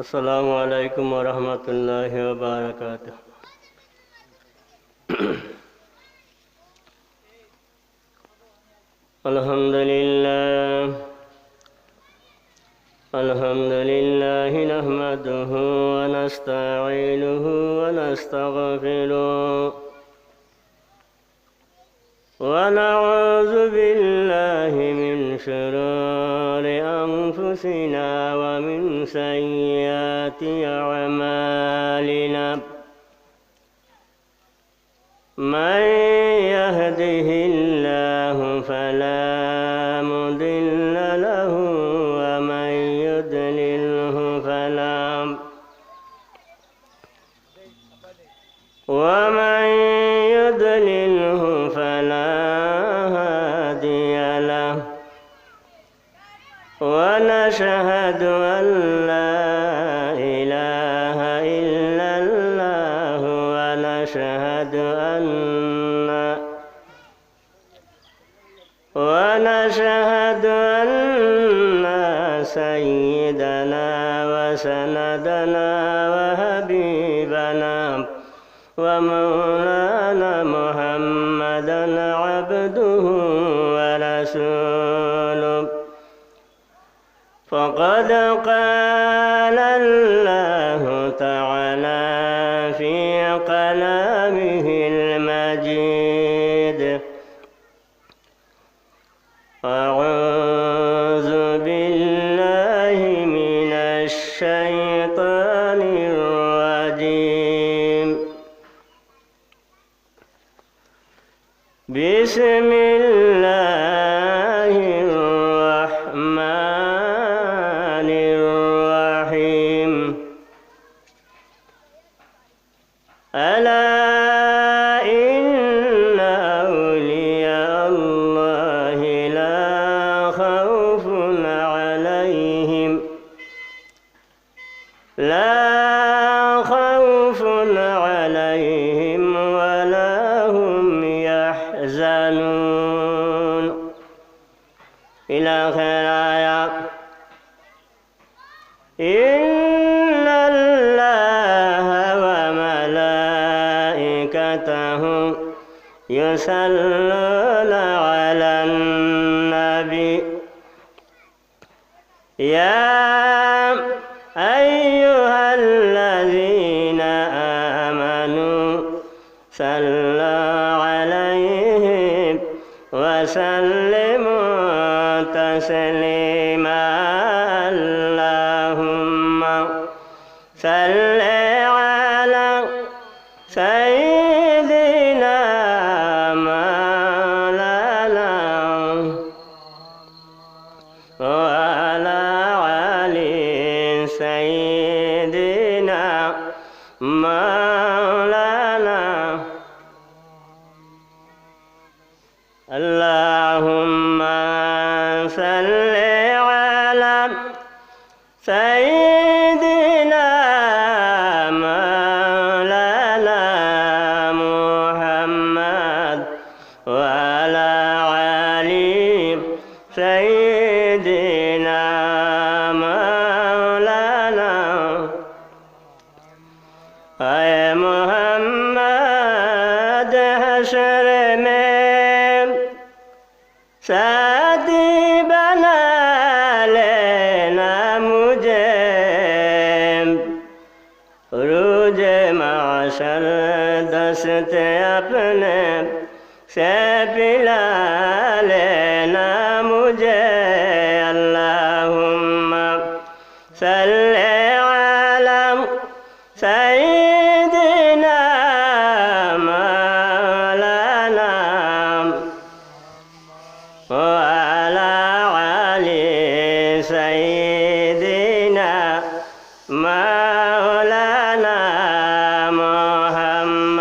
আসসালামু আলাইকুম ওয়া রাহমাতুল্লাহি ওয়া বারাকাতুহু। আলহামদুলিল্লাহ নাহমাদুহু ওয়া নাস্তাঈনুহু ওয়া নাস্তাগফিরুহ ওয়া নাউযু বিল্লাহি মিন শুরুরি আনফুসিনা ওয়া মিন সাইয়্যাতি আ'মালিনা। من يهده الله فلا مضل له ومن يضلله فلا هادي له. ونشهد أن لا إله إلا الله ونشهد أن سيدنا وسندنا وحبيبنا ومولانا محمدا عبده ورسوله. فقد قال الله تعالى في كلامه المجيد: أعوذ بالله من الشيطان الرجيم. بسم الله الرحمن الرحيم. ألا إن أولياء الله لا خوف عليهم ولا هم يحزنون. إلى آخر آية. إن الله وملائكته يصلون على النبي يا أيها الذين آمنوا صلوا عليه وسلموا تسليما. اللهم صل على سيدنا مولانا وعلى آل سيدنا مولانا. اللهم صل على سيدنا مولانا محمد وعلى آل سيدنا مولانا. اے محمد حشر میں ساتھی بنا لینا مجھے، روز معاشر دست اپنے سے پلا لینا مجھے. اللہم صلی علی سیدنا مولانا وعلى آل سيدنا مولانا محمد.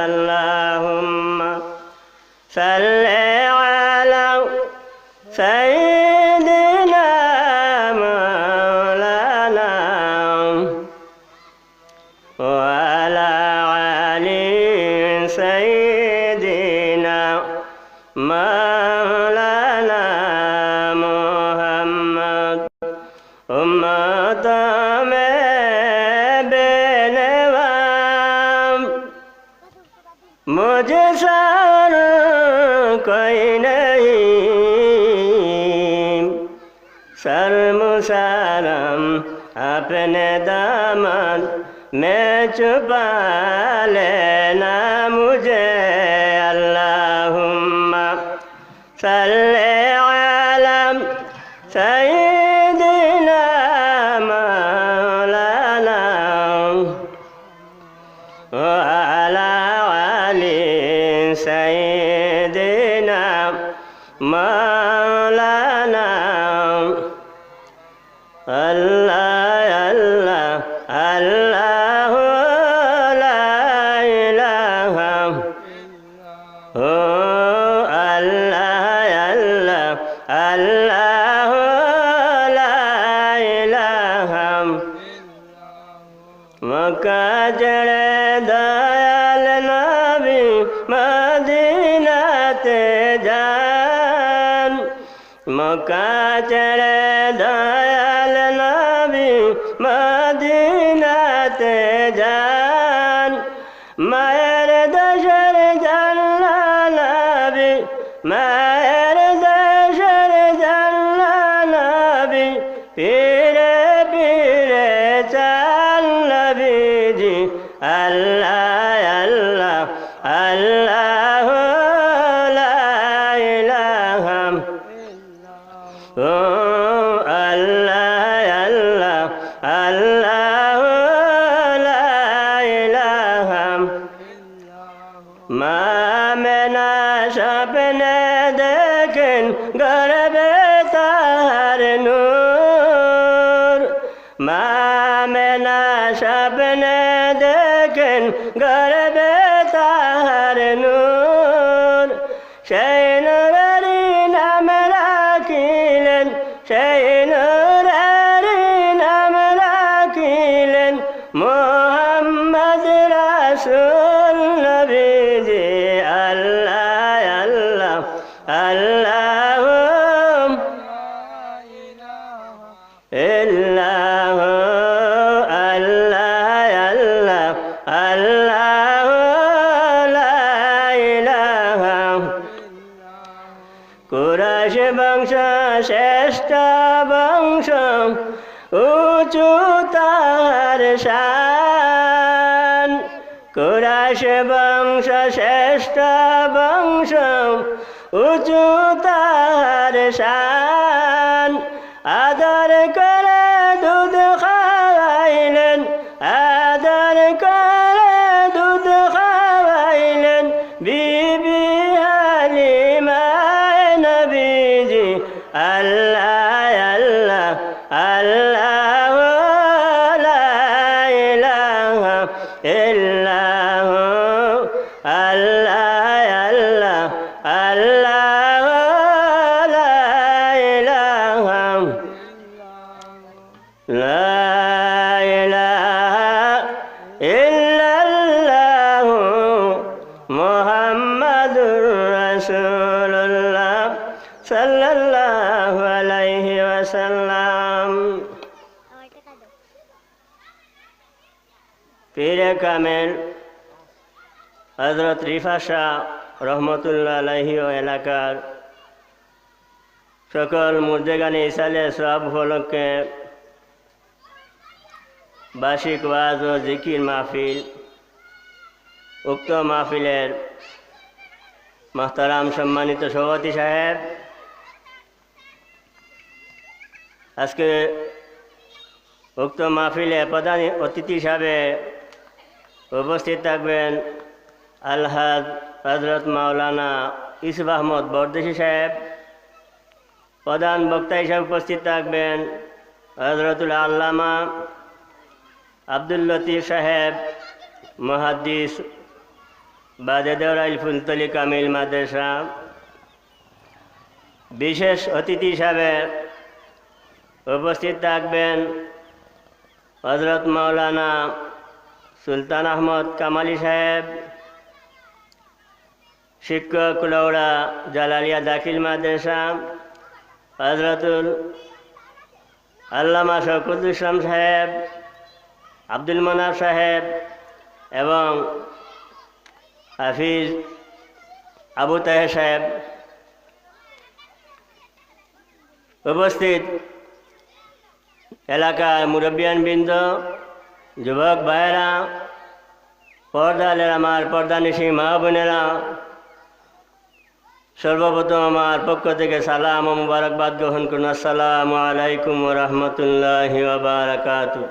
اللهم صل على سيدنا مولانا وعلى آل سيدنا مولانا محمد. أمة मैं बेनवा मुझे सारा कोई नहीं सर मुसारम अपने दामन में छुपा लेना मुझे अल्लाहुम्मा सल्ले अला सय्यिदिना मौलाना व अला अली सय्यिदिना मौलाना अल्लाह अल्लाह अल्लाह ला इलाहा हो अल्लाह अल्लाह अल्लाह ला इलाहा मक्का चढ़े दयाल नबी मदीना ते जान मक्का चढ़े दयाल नबी मदीना ते जान मायर दशर जल्ला नबी मायर दशर जल्ला नबी पीरे पीरे चाल नबी जी अल्लाह अल्लाह अल्लाह ला इलाहा ओ अल्लाह अल्लाह अल्लाह ला इलाहा मैंने सपने देखें गरबे तार नूर मैंने सपने देखें गरबे तार नूर शैनुरी नाम राखिलेन शैनुरी नाम राखिलेन मोहम्मद रसूल नबी जी अल्लाह अल्लाह अल्लाह इल्लाह अल्लाह अल्लाह अल्लाह ला इलाहा कुरैश वंश श्रेष्ठ वंश ऊंचू तार शान कुरैश वंश श्रेष्ठ वंश ऊंचू तार शान आदर करे दूध खावाइलेन आदर करे दूध खावाइलेन बीबी हालिमा नबी जी अल्लाह अल्लाह अल्लाह ला इलाहा इल्लाह अल्लाह अल्लाह अल्लाह ला इलाहा ला इलाहा इल्लल्लाह मुहम्मदुर रसूलुल्लाह सल्लल्लाहु अलैहि वसल्लम पीरे कामिल हजरत रिफा शाह रहमতুল্লাহ আলাইহি ও এলাকার সকল মুর্দেগানে ইসালে সব উপলক্ষে বার্ষিক ওয়াজ ও জিকির মাহফিল উক্ত মাহফিলের মোহতারাম সম্মানিত সভাপতি সাহেব আজকে উক্ত মাহফিলে প্রধান অতিথি হিসাবে উপস্থিত থাকবেন আলহাজ হজরত মাওলানা ইউসুফ আহমদ বরদেশি সাহেব প্রধান বক্তা হিসাবে উপস্থিত থাকবেন হজরতুল আল্লামা আব্দুল লতিফ সাহেব মুহাদ্দিস বাজেদরাইল ফুলতলি কামিল মাদ্রাসা বিশেষ অতিথি হিসাবে উপস্থিত থাকবেন হজরত মাওলানা সুলতান আহমদ কামালি সাহেব শিক্ষক কুলাউড়া জালালিয়া দাখিল মাদ্রাসা হজরতুল আল্লামা শওকতুল ইসলাম সাহেব, আব্দুল মান্নান সাহেব এবং হাফিজ আবু তাহের সাহেব, উপস্থিত এলাকার মুরব্বিয়ানবৃন্দ, যুবক ভাইয়েরা, পর্দালের আমার পর্দানিশী মা বোনেরা, সর্বপ্রথম আমার পক্ষ থেকে সালাম ও মুবারকবাদ গ্রহণ করুন। আসসালামু আলাইকুম ওয়া রাহমাতুল্লাহি ওয়া বারাকাতুহু।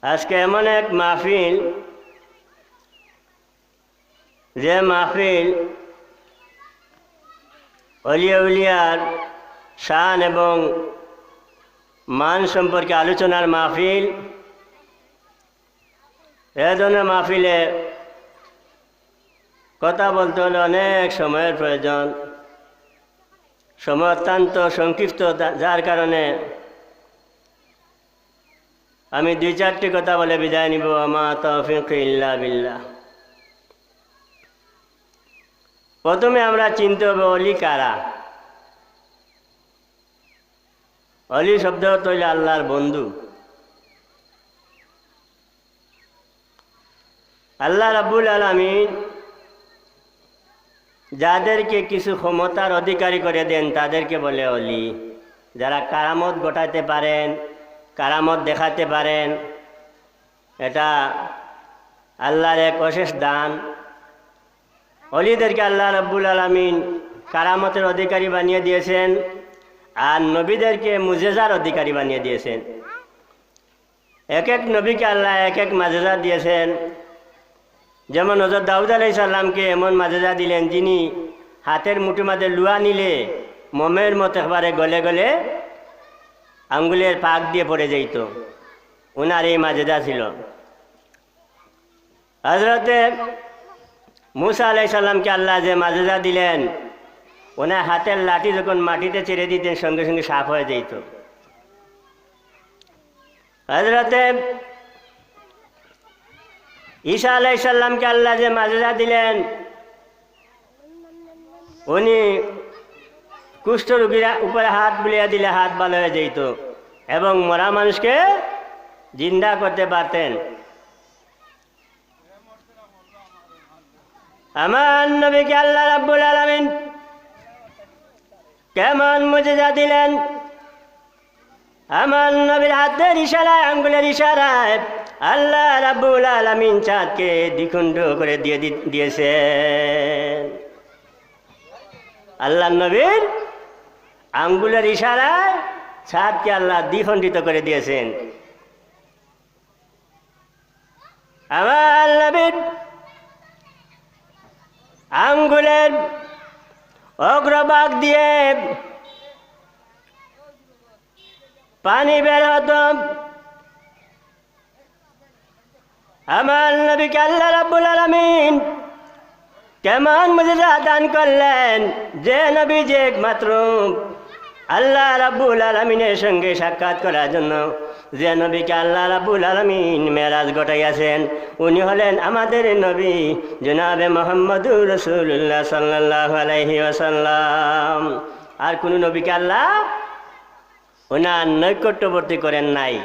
আজকে এমন এক মাহফিল, যে মাহফিল অলিয়া উলিয়ার শান এবং মান সম্পর্কে আলোচনার মাহফিল। এ ধরনের মাহফিলে কথা বলতে হলে অনেক সময়ের প্রয়োজন, সময় অত্যন্ত সংক্ষিপ্ত, যার কারণে আমি 2-4টি কথা বলে বিদায় নিব। আমা তৌফিক ইল্লা বিল্লাহ। প্রথমে আমরা চিনতে হবে অলি কারা। অলি শব্দ হইল আল্লাহর বন্ধু। আল্লাহ রাব্বুল আলামিন যাদেরকে কিছু ক্ষমতার অধিকারী করে দেন তাদেরকে বলে অলি। যারা কারামত ঘটাতে পারেন, কারামত দেখাতে পারেন, এটা আল্লাহর এক অশেষ দান। অলিদেরকে আল্লাহ রাব্বুল আলামিন কারামতের অধিকারী বানিয়ে দিয়েছেন, আর নবীদেরকে মুজেজার অধিকারী বানিয়ে দিয়েছেন। এক এক নবীকে আল্লাহ এক এক মাজেজা দিয়েছেন। যেমন হযরত দাউদ আলাইহিস সালামকে এমন মাজেজা দিলেন, যিনি হাতের মুঠি মাঝে লুয়া নিলে মোমের মতো একবারে গলে গলে আঙ্গুলের পাক দিয়ে পড়ে যেত। ওনার এই মাজেজা ছিল। হযরতে মুসা আলাইহিস সালামকে আল্লাহ যে মাজেজা দিলেন, ওনার হাতের লাঠি যখন মাটিতে ছেড়ে দিতেন সঙ্গে সঙ্গে সাফ হয়ে যেত। হযরতে ঈসা আলাইহিস সালামকে আল্লাহ যে মাজেজা দিলেন, উনি কুষ্ঠ রোগীর উপরে হাত বুলিয়ে দিলে হাত ভালো হয়ে যেত এবং মরা মানুষকে জিন্দা করতে পারতেন। আমার নবীকে আল্লাহ রাব্বুল আলামিন কেমন মুজিজা দিলেন। আমার নবীর হাতের ইশারায়, আঙ্গুলের ইশারায় আল্লাহ রাব্বুল আলামিন চাঁদকে দ্বিখণ্ড করে দিয়েছেন। আল্লাহ নবীর আঙ্গুলের ইশারায় চাঁদকে আল্লাহ দ্বিখণ্ডিত করে দিয়েছেন। আমার নবীর আঙ্গুলের অগ্রভাগ দিয়ে পানি বের হতো। আমার নবীকে আল্লাহ রাব্বুল আলামিন কেমন মুজিজা দান করলেন, যে নবী যে একমাত্র আল্লাহ রাব্বুল আলামিনের সঙ্গে সাক্ষাৎ করার জন্য যে নবীকে আল্লাহ রাব্বুল আলামিন মেরাজ ঘটাইয়াছেন, উনি হলেন আমাদের নবী জনাবে মুহাম্মদুর রাসূলুল্লাহ সাল্লাল্লাহু আলাইহি ওয়াসাল্লাম। আর কোন নবীকে আল্লাহ ওনার নৈকট্যবর্তী করেন নাই।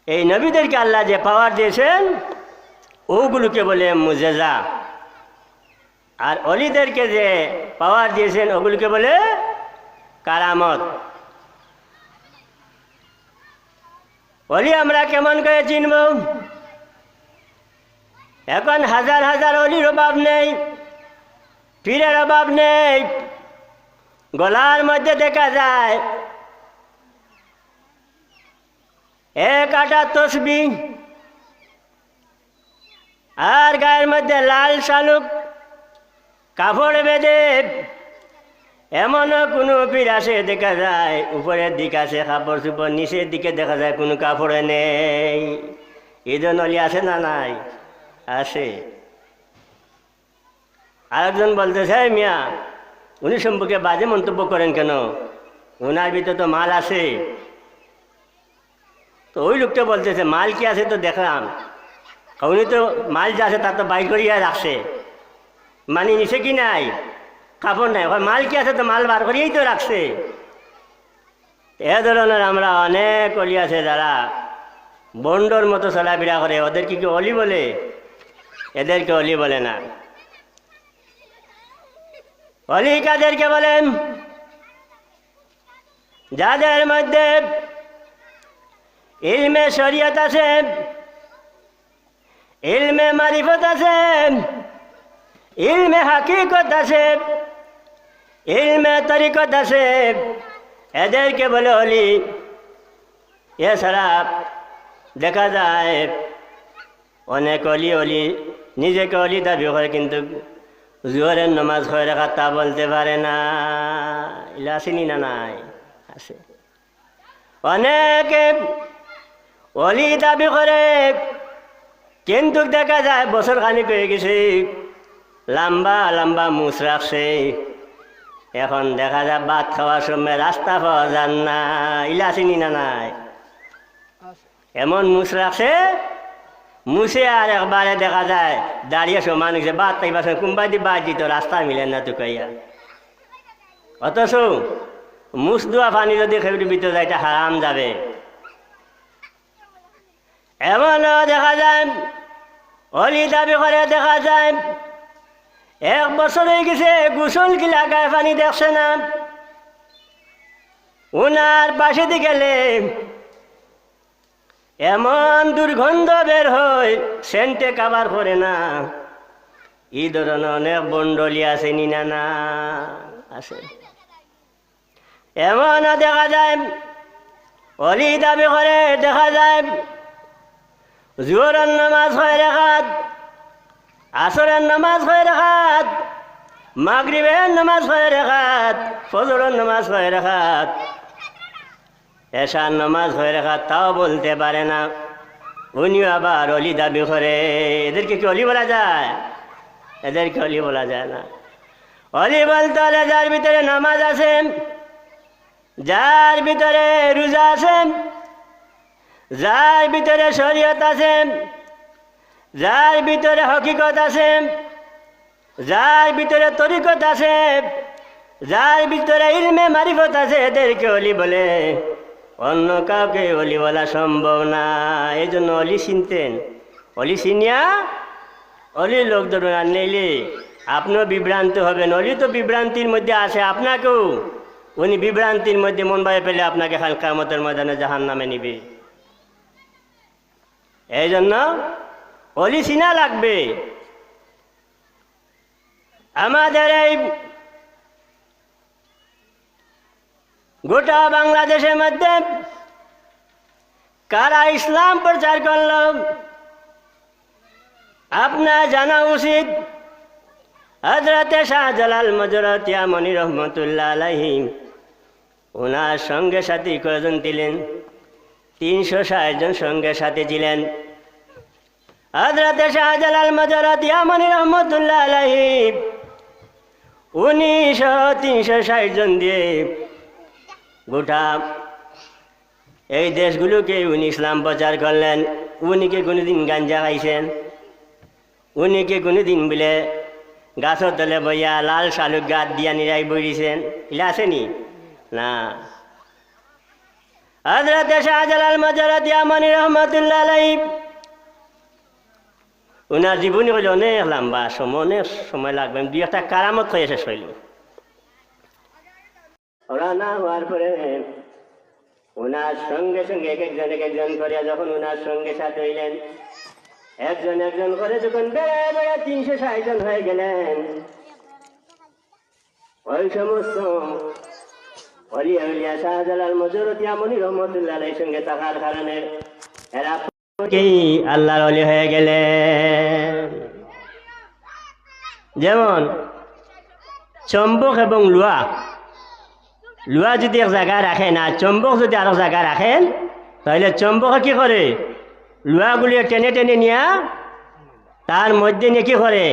এই নবীদেরকে আল্লাহ যে পাওয়ার দিয়েছেন ওগুলোকে বলে মুজেজা, আর অলিদেরকে যে পাওয়ার দিয়েছেন ওগুলোকে বলে কারামত। অলি আমরা কেমন করে চিনব? এখন হাজার হাজার অলির অভাব নেই, পীরের অভাব নেই। গলার মধ্যে দেখা যায় এক আটা তসবিহ, আর গায়ের মধ্যে লাল শালুক কাপড় বেঁধে। এমনও কোনো পীর আসে দেখা যায় উপরের দিকে আছে কাপড় চুপড়, নিচের দিকে দেখা যায় কোনো কাপড়ে নেই। ঈদন অলি আছে না নাই? আছে। আরেকজন বলতেছে, মিয়া উনি সম্পর্কে বাজে মন্তব্য করেন কেন? ওনার ভিতরে তো মাল আছে। তো ওই লোকটা বলতেছে, মাল কি আছে তো দেখলাম, উনি তো মাল যা আছে তা তো বাইর করিয়া রাখছে, মানি নিছে কি নাই? কাপড় নাই, মাল কি আছে তো মাল বার করিয়েই তো রাখছে। এ ধরনের আমরা অনেক অলি আছে যারা বন্ডর মতো চলাফেরা করে, ওদেরকে কি অলি বলে? এদেরকে অলি বলে না। অলি কাদেরকে বলেন? যাদের মধ্যে ইলমে শরিয়ত আছে, ইলমে মারিফত আছে, ইলমে হাকিকত আছে, ইলমে তরিকত আছে, এদেরকে বলে অলি। এছাড়া দেখা যায় অনেক অলি নিজেকে অলি দাবি করে, কিন্তু জোহরের নামাজ হয়ে রাখা তা বলতে পারে না। এলা আসেনি না? নাই, আছে। অনেকে অলি দাবি করে, কিন্তু দেখা যায় বছর খানিক হয়ে গেছে, লম্বা লম্বা মুছ রাখছে, এখন দেখা যায় ভাত খাওয়ার সময় রাস্তা পাওয়া যান না। এলা আসেনি না? নাই, এমন মুছ রাখছে, মুছে আর একবারে দেখা যায় দাঁড়িয়ে সমান হয়েছে, বাদ তাইবার কুম্বাই দি বাদ দিত, রাস্তা মিলে না তো কইয়া। অথচ মুছ দোয়া পানি যদি খেয়ে ভিতরে যায়, এটা হারাম যাবে। এমনও দেখা যায় অলি দাবি করে, দেখা যায় 1 বছর হয়ে গেছে গোসল গিলা গায়ে পানি দেখছে না। উনার পাশে দিয়ে গেলে এমন দুর্গন্ধ বের হয়, সেন্টে কাবার করে না। এই ধরনের অনেক বন্ডলি আছে নি না? না, আছে। এমন দেখা যায় অলি দাবি করে, দেখা যায় জোহরের নামাজ হয় রাখাত, আসরের নামাজ হয় রাখাত, মাগরিবের নামাজ হয় রাখাত, ফজরের নামাজ হয় রাখাত, এশার নামাজ হয়ে রাখা তাও বলতে পারে না। উনিও আবার অলি দাবি করে। এদেরকে কি অলি বলা যায়? এদেরকে অলি বলা যায় না। অলি বলতে হলে যার ভিতরে নামাজ আছে, যার ভিতরে রোজা আছে, যার ভিতরে শরীয়ত আছে, যার ভিতরে হকিকত আছে, যার ভিতরে তরিকত আছে, যার ভিতরে ইলমে মারিফত আছে, এদেরকে অলি বলে। অন্য কাউকে অলি বলা সম্ভব না। এই জন্য অলি চিনতেন, অলি চিনিয়া অলি লোক ধরুন আর নিলে আপনিও বিভ্রান্ত হবেন। অলি তো বিভ্রান্তির মধ্যে আছে, আপনাকেও উনি বিভ্রান্তির মধ্যে মন ভাবে পেলে আপনাকে কাল কিয়ামতের ময়দানে জাহান্নামে নিবে। এই জন্য অলি চিনা লাগবে। আমাদের এই গোটা বাংলাদেশের মধ্যে কারা ইসলাম প্রচার করল আপনার জানা উচিত। হযরতে শাহজালাল মজরতিয়া মনি রহমতুল্লাহ আলাইহি, ওনার সঙ্গে সাথী কয়জন ছিলেন? 360 জন সঙ্গে সাথী ছিলেন। হযরতে শাহজালাল মজরতিয়া মনি রহমতুল্লাহ আলাইহি উনি 360 জন দিয়ে গোটা এই দেশগুলোকে উনি ইসলাম প্রচার করলেন। উনি কি কোনোদিন গাঞ্জা খাইছেন? উনি কি কোনোদিন বলে গাছের তলে বইয়া লাল শালুক গাছ দিয়া নিরাই বইছেন? এলা আসেনি? না। হযরতে শাহজালাল মজরতিয়া মনি রহমতুল্লাহ আলাইহি ওনার জীবনী হইল অনেক লম্বা, অনেক সময় লাগবে। 2-1টা কারামত হয়ে শেষ হইল। ওরা না হওয়ার পরে ওনার সঙ্গে সঙ্গে এক একজন করে যখন ওনার সঙ্গে সাথে হইলেন, একজন করে যখন বেড়ে 360 জন হয়ে গেলেন, ওই সমস্ত অলিয়া উলিয়া শাহজালাল মজরতিয়া মনি রহমতুল্লাহ আলাইহির সঙ্গে থাকার কারণে এরা আল্লাহর ওলি হয়ে গেলেন। যেমন চম্বক এবং লুয়া যদি এক জায়গায় রাখেন আর চম্বক যদি আরেক জায়গায় রাখেন, তাহলে চম্বকে কি করে? লুয়াগুলি টেনে টেনে নিয়ে তার মধ্যে নিয়ে কি করে?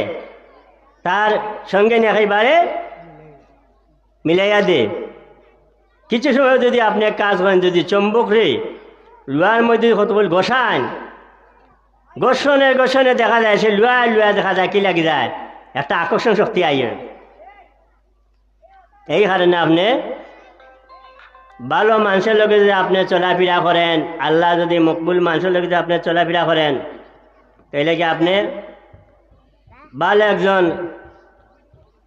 তার সঙ্গে নিয়ে একেবারে মিলাইয়া দে। কিছু সময় যদি আপনি এক কাজ করেন, যদি চম্বক রে লুয়ার মধ্যে কত বল ঘষান, ঘষণে দেখা যায় সে লুয়া দেখা যায় কি লাগি যায়, একটা আকর্ষণ শক্তি আইয়ে। এই কারণে আপনি ভালো মানুষের লোকে যদি আপনি চলাফেরা করেন, আল্লাহ যদি মকবুল মানুষের লোকে যদি আপনি চলাফেরা করেন, তাইলে কি আপনি ভালো একজন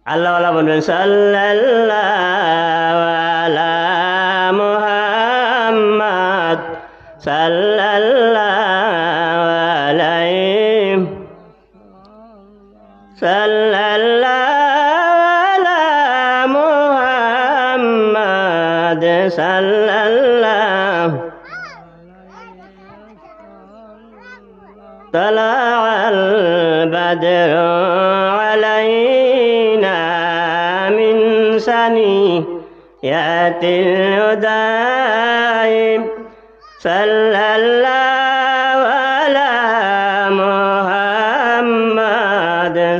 আল্লাহওয়ালা বলবেন। সাল্লাল্লাহু আলা মুহাম্মাদ সাল্লাল্লাহু আলাইহি সাল্লাল্লাহু طلع البدر علينا من ثنيات الوداع صلى الله على محمد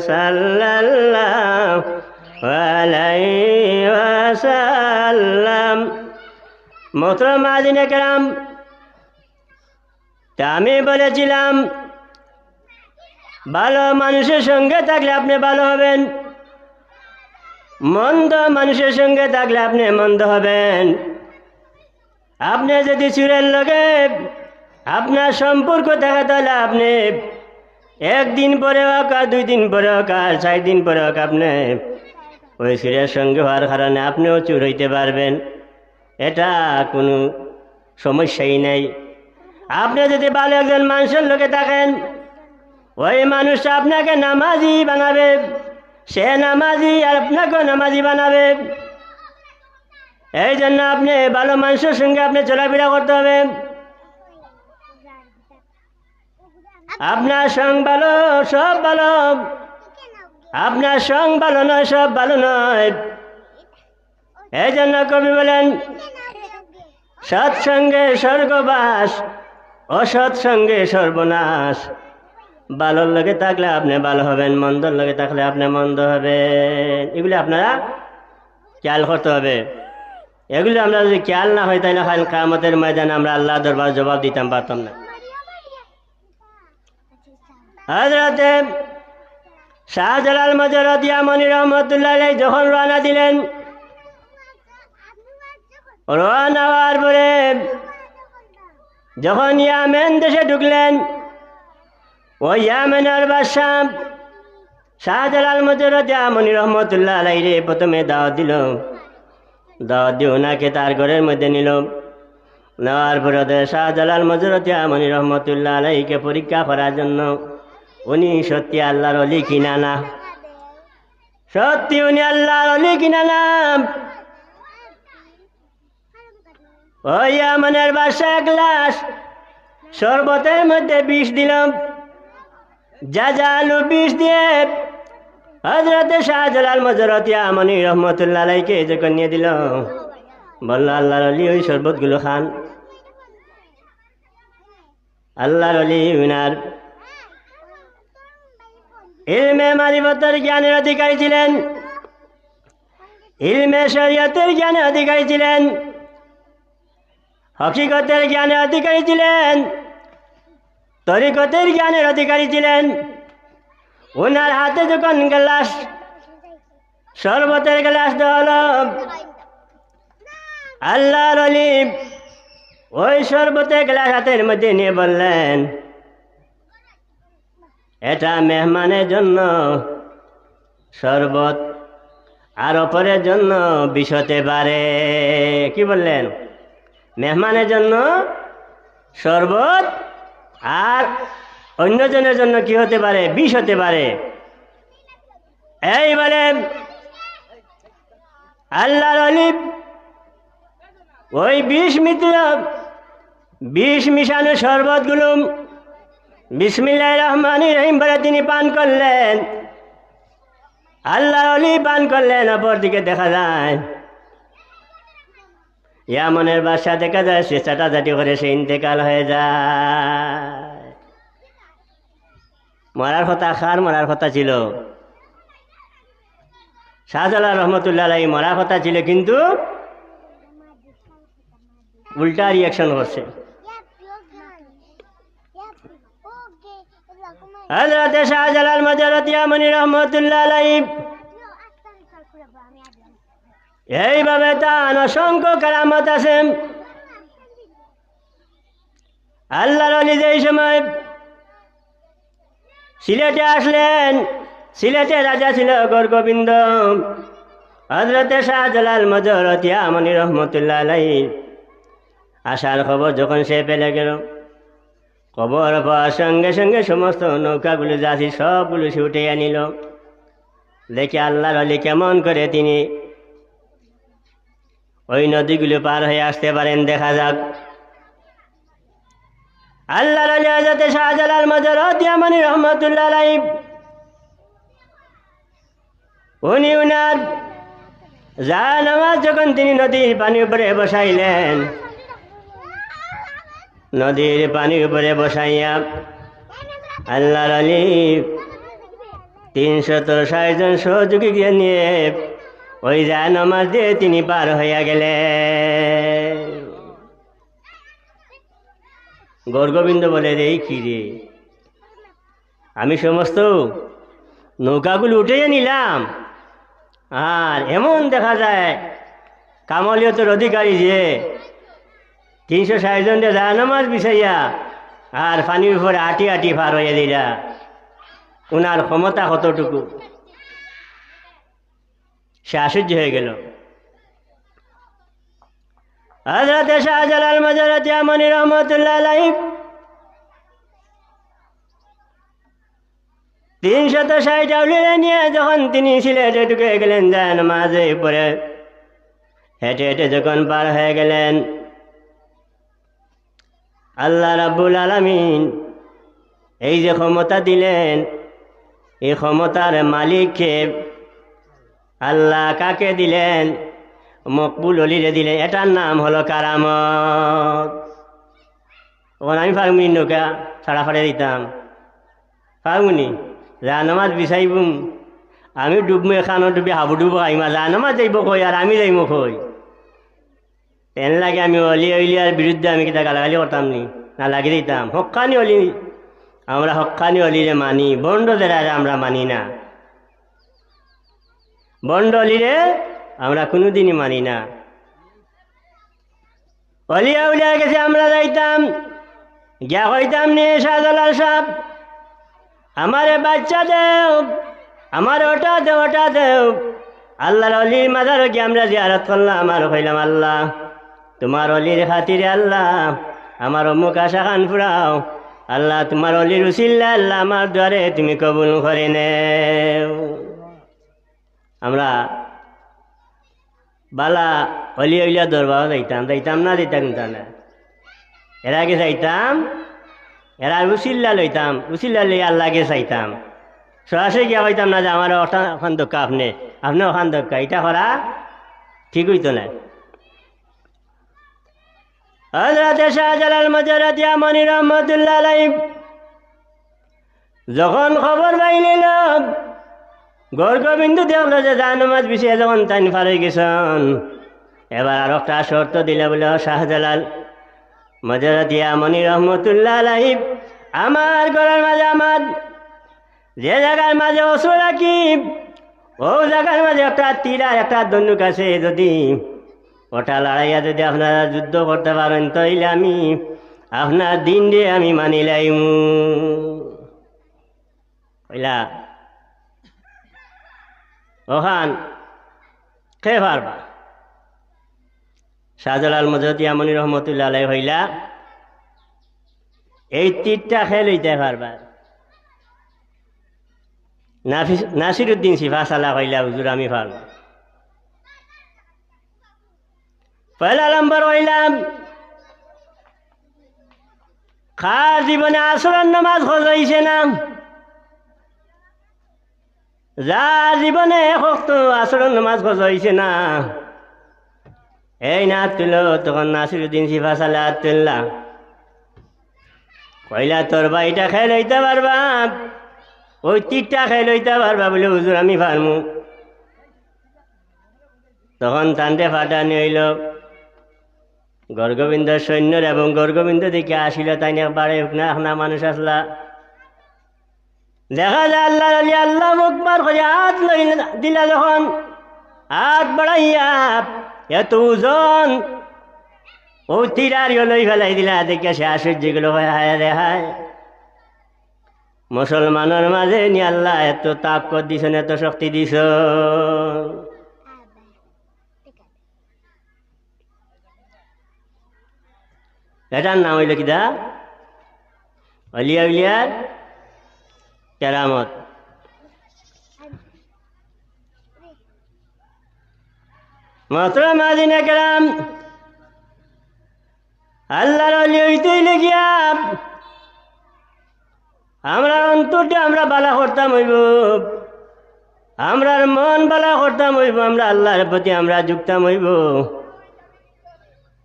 صلى الله عليه وسلم। মোহতরম মুআজ্জিনে কেরাম, তা আমি বলেছিলাম ভালো মানুষের সঙ্গে থাকলে আপনি ভালো হবেন, মন্দ মানুষের সঙ্গে থাকলে আপনি মন্দ হবেন। আপনি যদি চুরের লগে আপনার সম্পর্ক থাকে, তাহলে আপনি একদিন পরে হোক আর 2 দিন পরে হোক আর 4 দিন পরে হোক, আপনি ওই চুরের সঙ্গে হওয়ার কারণে আপনিও চুর হইতে পারবেন, এটা কোনো সমস্যাই নেই। আপনি যদি ভালো একজন মানুষের লোকে থাকেন, ওই মানুষটা আপনাকে নামাজি বানাবে, সে নামাজি আর আপনাকেও নামাজি বানাবে। এই জন্য আপনি ভালো মানুষের সঙ্গে আপনি চলাফেরা করতে হবে। আপনার সঙ্গ ভালো সব ভালো, আপনার সঙ্গ ভালো নয় সব ভালো নয়। এই জন্য কবি বলেন, সৎসঙ্গে স্বর্গবাস, অসৎ সঙ্গে সর্বনাশ। ভালোর লগে থাকলে আপনি ভালো হবেন, মন্দর লগে থাকলে আপনি মন্দ হবেন। এগুলি আপনারা খেয়াল করতে হবে। এগুলি আমরা যদি খেয়াল না হয়, তাহলে হয় কিয়ামতের ময়দানে আমরা আল্লাহ দরবার জবাব দিতাম পারতাম না। হযরতে শাহজালাল মজরদিয়া মনি রহমতুল্লাহ আলাইহি যখন রওনা দিলেন, রওনা হওয়ার পরে যখন ইয়ামেন দেশে ঢুকলেন, ওই ইয়ামেনের বাদশাহ শাহজালাল মজরদিয়া মনি রহমতুল্লাহ আলাইহি প্রথমে দাওয়াত দিল। দাওয়াত দিয়ে ওনাকে তার ঘরের মধ্যে নিল। নেওয়ার পরে শাহজালাল মজরদিয়া মনি রহমতুল্লাহ আলাইহিকে পরীক্ষা করার জন্য উনি সত্যি আল্লাহর ওলি কিনা না, সত্যি উনি আল্লাহর ওলি কিনা না। ওই ইয়ামেনের বাদশাহ এক গ্লাস শরবতের মধ্যে বিষ দিল। জাজালু বিষ দিয়ে হযরতে শাহজালাল মজরদিয়া মনি রহমতুল্লাহ আলাইহিকে যখন নিয়ে দিল, বলল আল্লাহর ওলি ওই শরবতগুলো খান। আল্লাহর ওলি উনার ইলমে মারিফতের জ্ঞানের অধিকারী ছিলেন, ইলমে শরীয়তের জ্ঞানের অধিকারী ছিলেন, হকিকতের জ্ঞানের অধিকারী ছিলেন, তরিকতের জ্ঞানের অধিকারী ছিলেন। ওনার হাতে যখন গ্লাস শরবতের গ্লাস দেওয়া হলো, আল্লাহর ওলি ওই শরবতের গ্লাস হাতের মধ্যে নিয়ে বললেন, এটা মেহমানের জন্য শরবত, আর অপরের জন্য বিষ হতে পারে। কি বললেন? মেহমানের জন্য শরবত, আর অন্যজনের জন্য কি হতে পারে? বিষ হতে পারে। এই বলে আল্লাহর ওলি ওই বিষ মিশানো শরবতগুলো বিসমিল্লাহির রহমানির রহিম বলে তিনি পান করলেন। আল্লাহর ওলি পান করলেন। অপর দিকে দেখা যায় ইয়ামনের বাদশা, দেখা যায় সে চাটাচাটি করে সে ইন্তেকাল হয়ে যায়। মরার কথা, খার মরার কথা ছিল, শাহজালাল রহমতুল্লাহ আলাইহি মরার কথা ছিল, কিন্তু উল্টা রিয়াকশন করছে। হযরতে শাহজালাল মজরদিয়া মনি রহমতুল্লাহ আলাইহি এইভাবে তার অসংখ্য কারামত আছে। আল্লাহর ওলি যেই সময় সিলেটে আসলেন, সিলেটে রাজা ছিল গৌরগোবিন্দ। হযরতে শাহজালাল মজরত ইয়ামানি রহমতুল্লাহ আলাইহি আসার খবর যখন সে পেলে গেল, খবর পাওয়ার সঙ্গে সঙ্গে সমস্ত নৌকাগুলো যাচ্ছি সবগুলো সে উঠে আনিল। দেখে আল্লাহর ওলি কেমন করে তিনি ওই নদীগুলো পার হয়ে আসতে পারেন, দেখা যাক। আল্লাহর ওলি হযরতে শাহজালাল মজরত ইয়ামানি রহমতুল্লাহ আলাইহি উনি উনার জানামাজ যখন তিনি নদীর পানির উপরে বসাইলেন, নদীর পানির উপরে বসাইয়া আল্লাহর ওলি 360 জন সহযোগীকে নিয়ে ওই জানামাজ দিয়ে তিনি পার হইয়া গেলেন। গৌরগোবিন্দ বলে, রে কি রে, আমি সমস্ত নৌকাগুলো উঠে নিলাম, আর এমন দেখা যায় কামলিয়তের অধিকারী যে 360 জন জানামাজ বিছাইয়া আর পানির উপরে আটি আটি পার হইয়া দিলা, উনার ক্ষমতা কতটুকু। সে আশ্চর্য হয়ে গেল। হযরতে শাহজালাল মজরত ইয়ামানি রহমতুল্লাহ আলাইহি 360 আউলিয়া নিয়ে যখন তিনি সিলেটে ঢুকে গেলেন, জানামাজে পরে হেঁটে হেঁটে যখন পার হয়ে গেলেন, আল্লাহ রাব্বুল আলামিন এই যে ক্ষমতা দিলেন, এই ক্ষমতার মালিককে আল্লাহ কাকে দিলেন? মকবুল অলিরে দিলেন। এটার নাম হলো কারামত। তখন আমি ফার্মুনি নৌকা ছাড়া ফাড়ে দিতাম, ফার্মুনি জানামাজ বিচাইবুম, আমি ডুবমু এখানো ডুবি হাবু ডুব খাইমা, জানামাজ যাইব কই আর আমি যাইমু কই। তেন লাগে আমি অলি অলিয়ার বিরুদ্ধে আমি কিতা গালাগালি করতাম নি, না লাগি দিতাম। হক্কানি অলি, আমরা হক্কানি অলিরে মানি, বন্ড যারা আমরা মানি না। বন্ড অলিরে আমরা কোনোদিনই মানি না। অলিয়া উলিয়ার কাছে আমরা যাইতাম, গিয়া কইতাম নিয়ে, শাহজালাল সাহেব আমারে বাচ্চা দেও, আমার ওটা দেও, ওটা দেও। আল্লাহর অলির মাজার কি আমরা জিয়ারত করলাম, আর কইলাম আল্লাহ তোমার অলির খাতিরে আল্লাহ আমার অমুক আশা খান ফুরাও, আল্লাহ তোমার অলির উসিল্লা আল্লাহ আমার দ্বারে তুমি কবুল করে নেও। আমরা বালা অলি অলিয়া দরবার যাইতাম, যাইতাম না দিতাম না, এর আগে যাইতাম, এরা উসিল্লা লইতাম, উসিল্লা লই আল্লাহকে চাইতাম। সরাসরি গিয়া হইতাম না যে আমার ওখান দক্কা, আপনি ওখান দক্কা, এটা করা ঠিক হইতো না। হযরতে শাহজালাল মজরত ইয়ামানি রহমতুল্লাহ আলাইহি যখন খবর পাইলেন, গৌরগোবিন্দ দেখলো যে জানামাজ বিছিয়ে যখন তাই ফারে গেছেন, এবার আর একটা শর্ত দিলে বলে, শাহজালাল মজরত ইয়ামানি রহমতুল্লাহ আলাইহি আমার ঘরের মাঝে, আমার যে জায়গার মাঝে অস্ত্র রাখি, ও জায়গার মাঝে একটা তীর আর একটা ধনুক আছে, যদি ওটা লড়াইয়া যদি আপনারা যুদ্ধ করতে পারেন তাইলে আমি আপনার দিন দিয়ে আমি মানি লাইমু। কইলা ওখান কে পারবা? শাহজালাল মজরত ইয়ামানি রহমতুল্লাহ আলাইহি হইলা, এই তীরটা খেয়ে লইতে পারবা। নাসিরুদ্দিন সিফাসালা কইলা, হুজুর আমি পারব। পয়লা নম্বর হইলাম, খার জীবনে আসরের নামাজ খোঁজ হইছে না, যা জীবনে হক্ত আসরের নামাজ খোঁজ হইছে না, এই না তুল। তখন নাসিরুদ্দিন সিফাসালা তুললা, কইলা তোর বাড়িটা খাই লইতে পারবা, ওই তীরটা খাই লইতে পারবা? বলে হুজুর আমি পারমু। তখন তান্ডে ফাটানি হইল, গৌরগোবিন্দ সৈন্যর এবং গৌরগোবিন্দ দিকে আসিল, তাই একবারে না মানুষ আসলা, দেখা যায় আল্লাহ আলী আল্লাহ আকবার করে হাত দিলা, যখন হাত বাড়াইয়া এত ওজন ও তিরারিও লই ফেলাই দিলা দেখে সে আশ্চর্যগুলো হয় হায় রে হায় মুসলমানের মাঝে নি আল্লাহ এত তাকত দিছেন এত শক্তি দিছ এটার নাম হইল কিদা অলিয়া উলিয়ার কেরামত মোহতরম মাদিনা কেরাম আল্লাহর অলি হইতে গিয়া আমরা অন্তরটা আমরা বালা করতাম হইব আমরার মন বালা করতাম হইব আমরা আল্লাহর প্রতি আমরা যুক্তাম হইব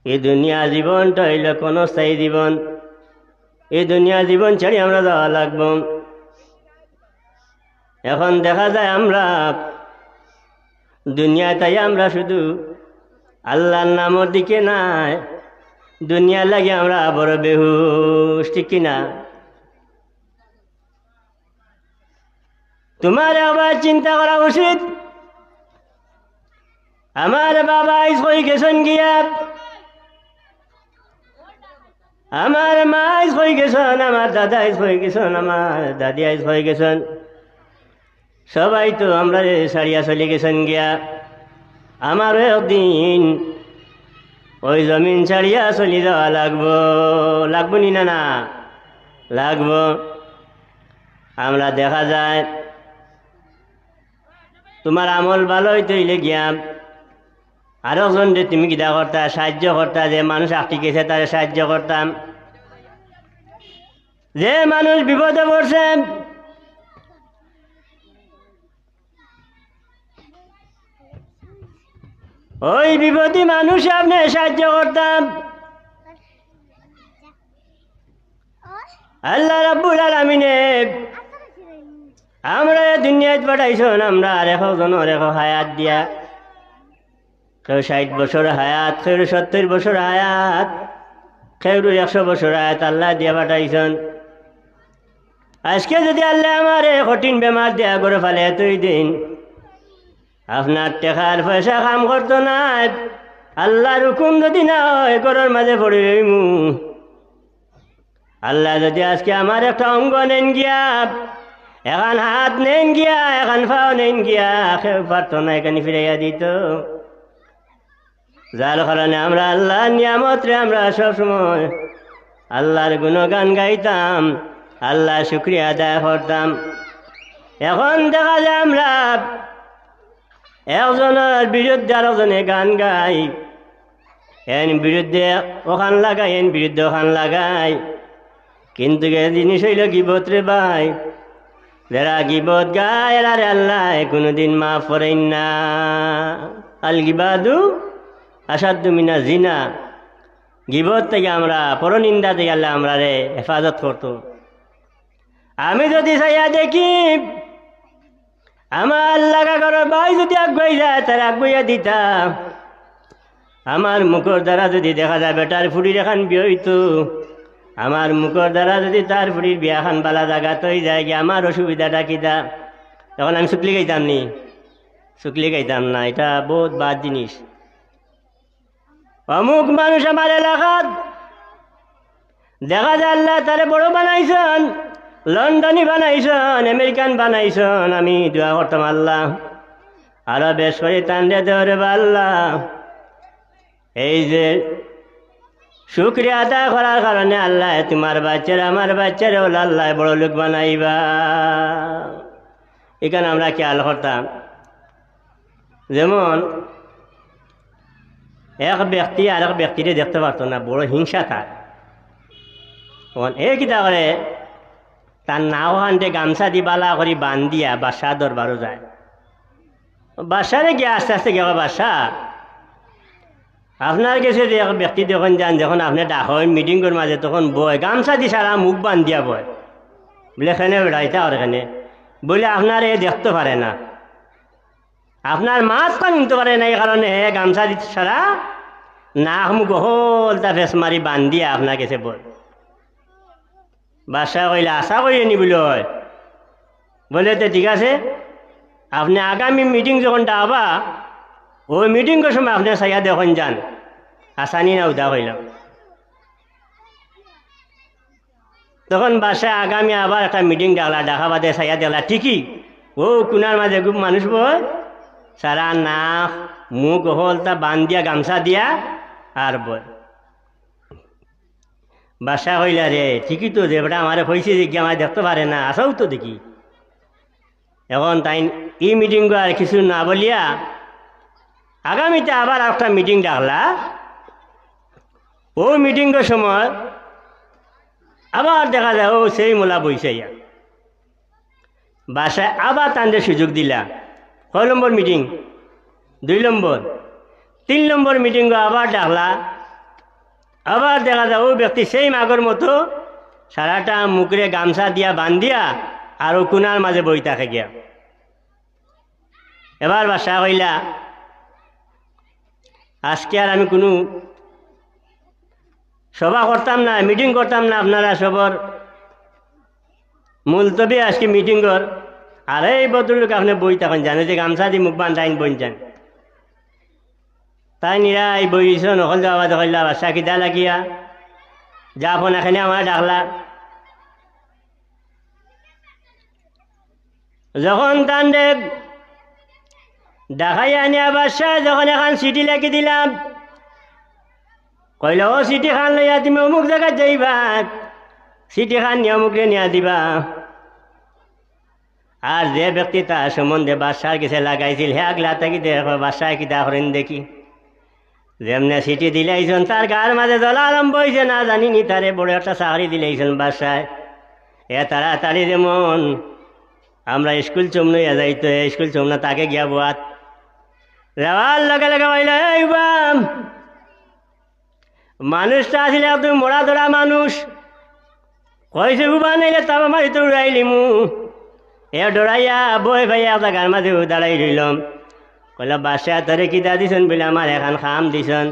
এই দুনিয়া জীবনটা হইল কোন স্থায়ী জীবন এই দুনিয়া জীবন ছেড়ে আমরা যাওয়া লাগব এখন দেখা যায় আমরা দুনিয়ায় তাই আমরা শুধু আল্লাহর নামের দিকে নাই দুনিয়া লাগে আমরা বড় বেহুশ ঠিক কিনা তোমার আবার চিন্তা করা উচিত আমার বাবা হয়ে গেছেন গিয়া আমার মা হয়ে গেছেন আমার দাদা হয়ে গেছেন আমার দাদি হয়ে গেছেন সবাই তো আমরা সারিয়া চলে গেছেন গিয়া আমারও একদিন ওই জমিন ছাড়িয়া চলে যাওয়া লাগবো নি না লাগবো আমরা দেখা যায় তোমার আমল ভালো হইতে গিয়া আরো জন যে তুমি কিতা করতা সাহায্য করতা যে মানুষ আটকে গেছে তারে সাহায্য করতাম যে মানুষ বিপদে পড়ছে ওই বিপদী মানুষ আপনি সাহায্য করতাম আল্লাহ রাব্বুল আলামিনে আমরা দুনিয়ায় পাঠাইছেন আমরা রেখো হায়াত দিয়া কেউ 60 বছর হায়াত কেউ 70 বছর হায়াত কেউ 100 বছর হায়াত আল্লাহ দিয়া পাঠাইছেন আজকে যদি আল্লাহ আমার কঠিন বেমার দেয়া করে ফেলে এতই দিন আপনার টাকার পয়সা কাম করতো না আল্লাহর হুকুম যদি না হয় ঘরের মাঝে পড়ে রইমু আল্লাহ যদি আজকে আমার একটা অঙ্গ নেন গিয়া এখন হাত নেন গিয়া এখন পাও নেন গিয়া কেউ পারতো না এখানে ফিরাইয়া দিত যার কারণে আমরা আল্লাহর নিয়ামত রে আমরা সবসময় আল্লাহর গুণগান গাইতাম আল্লাহ শুক্রিয়া আদায় করতাম এখন দেখা যায় আমরা একজনের বিরুদ্ধে আরেকজনে গান গাই এন বিরুদ্ধে ওখান লাগাই এন বিরুদ্ধে ওখান লাগাই কিন্তু জিনিস হইল গিবত রে ভাই যারা গিবত গায় এরা রে আল্লাহ কোনোদিন মাফ করেন না আল গিবাদু আসাদু মিনা জিনা গিবত থেকে আমরা পরনিন্দা থেকে আল্লাহ আমরা রে হেফাজত করতো আমি যদি চাইয়া দেখি আমার লাগা করো ভাই যদি আগুয়াই যায় তার আগুয়া দিতাম আমার মুখর দ্বারা যদি দেখা যায় বেটার ফুড়ির এখান বিয়ে হইতো আমার মুখর দ্বারা যদি তার ফুড়ির বিয়াখান বালা জায়গা তৈ যায় গিয়ে আমার অসুবিধাটা কিতা তখন আমি শুকলি গাইতাম না এটা বহুত বাদ জিনিস অমুক মানুষ আমার এলাকাত দেখা যায় আল্লাহ তারে বড় বানাইছেন লন্ডনি বানাইছেন আমেরিকান বানাইছেন আমি দোয়া করতাম আল্লাহ আরো বেশ করে টান্ডে দেওয়ারে বা আল্লাহ এই যে শুক্রিয়া আদায় করার কারণে আল্লাহ তোমার বাচ্চারা আমার বাচ্চারে হল আল্লাহ বড় লোক বানাইবা এখানে আমরা খেয়াল করতাম যেমন এক ব্যক্তি আর এক ব্যক্তিরে দেখতে পারতো না বড় হিংসা তার তখন এই কিতা করে তার নাও হানতে গামছা দি বালা করি বান দিয়া বাসা দরবারও যায় বাসারে গিয়ে আস্তে আস্তে গিয়ে বাসা আপনার কাছে যে এক ব্যক্তি যখন যান যখন আপনি ডাকেন মিটিংয়ের মাঝে তখন বয় গামছা দি সারা মুখ বান দিয়া বয় বলে এখানে বেড়াইতে আর এখানে বলে আপনার এ দেখতে পারে না আপনার মাছ পান নিতে পারে না এই কারণে গামছা দি সারা নাক মুখ হল তা ফেস মারি বান দিয়া আপনার কাছে বয় বাসা কইলে আশা করি নি বলে তো ঠিক আছে আপনি আগামী মিটিং যখন ডাবা ওই মিটিংয়ের সময় আপনি সাইয়া দেখুন যান আসানি না উদা হইলাম। তখন বাসায় আগামী আবার একটা মিটিং ডাকলা, ডাকা বাদে সাইয়া দেখলা ঠিকই ও কুনার মাঝে খুব মানুষ বই সারা নাক মুখ হল তা বান দিয়া গামছা দিয়া আর বই বাসা হইলা রে ঠিকই তো দেবটা আমার হয়েছে দেখি আমার দেখতে পারে না আসাও তো দেখি। এখন তাই এই মিটিং আর কিছু না বলিয়া আগামীতে আবার একটা মিটিং ডাকলা। ও মিটিংয়ের সময় আবার দেখা যায় ও সেই মোলা বইছে ইয়া বাসায় আবার তাদের সুযোগ দিলা। কয় নম্বর মিটিং? 2 নম্বর। 3 নম্বর মিটিং আবার ডাকলা। আবার দেখা যায় ও ব্যক্তি সেই মাগর মতো সারাটা মুখরে গামছা দিয়া বান্ধিয়া আর ও কুনার মাঝে বই থাকে গিয়া। এবার বাসা হইলা আজকে আর আমি কোনো সভা করতাম না, মিটিং করতাম না, আপনারা সবর মুলতবি আজকে মিটিংর। আর এই বদলুক আপনি বই তখন জানে যে গামছা দি মুখ বান্ধাইন বই যান তাই নিরা এই বইছ নকল যাওয়া দেখলা বাসা কিদা লাগিয়া যা ফোন এখানে আমার ডাকলা। যখন তান্ডে দেখাই আনিয়া বাসায় যখন এখন চিঠি লেখি দিলাম, কইল ও চিঠি খান লইয়া তুমি অমুক জায়গায় যাইবা, চিঠি খান নিয়ে অমুকরে নিয়া দিবা। আর যে ব্যক্তি তার সম্বন্ধে বাসার কাছে লাগাইছিল হে আগলা থাকি দেখো বাসায় কিতা করেন দেখি। যেমনে চিঠি দিলাইছেন তার গার মাঝে জ্বলা আরম্ভ হয়েছে, না জানিনি তারে বড় একটা চাকরি দিলাইছেন বাসায়। এ তাড়াতাড়ি যেমন আমরা স্কুল চমনইয়া যাইতো স্কুল চমনা তাকে গিয়া বোয়াত যাওয়ার লগে লগে বলল এই বাম মানুষটা আসলে একদম মোড়া ধরা মানুষ, কইছে উবা নাইলে তাবা মারি তো উড়াইলি মু। এ ডরাইয়া বই ভাইয়া একটা গার মাঝে দাঁড়াই রইলাম। কইলা বাসায় তরে কিতা দিছেন বলে আমার এখন খাম দিছেন,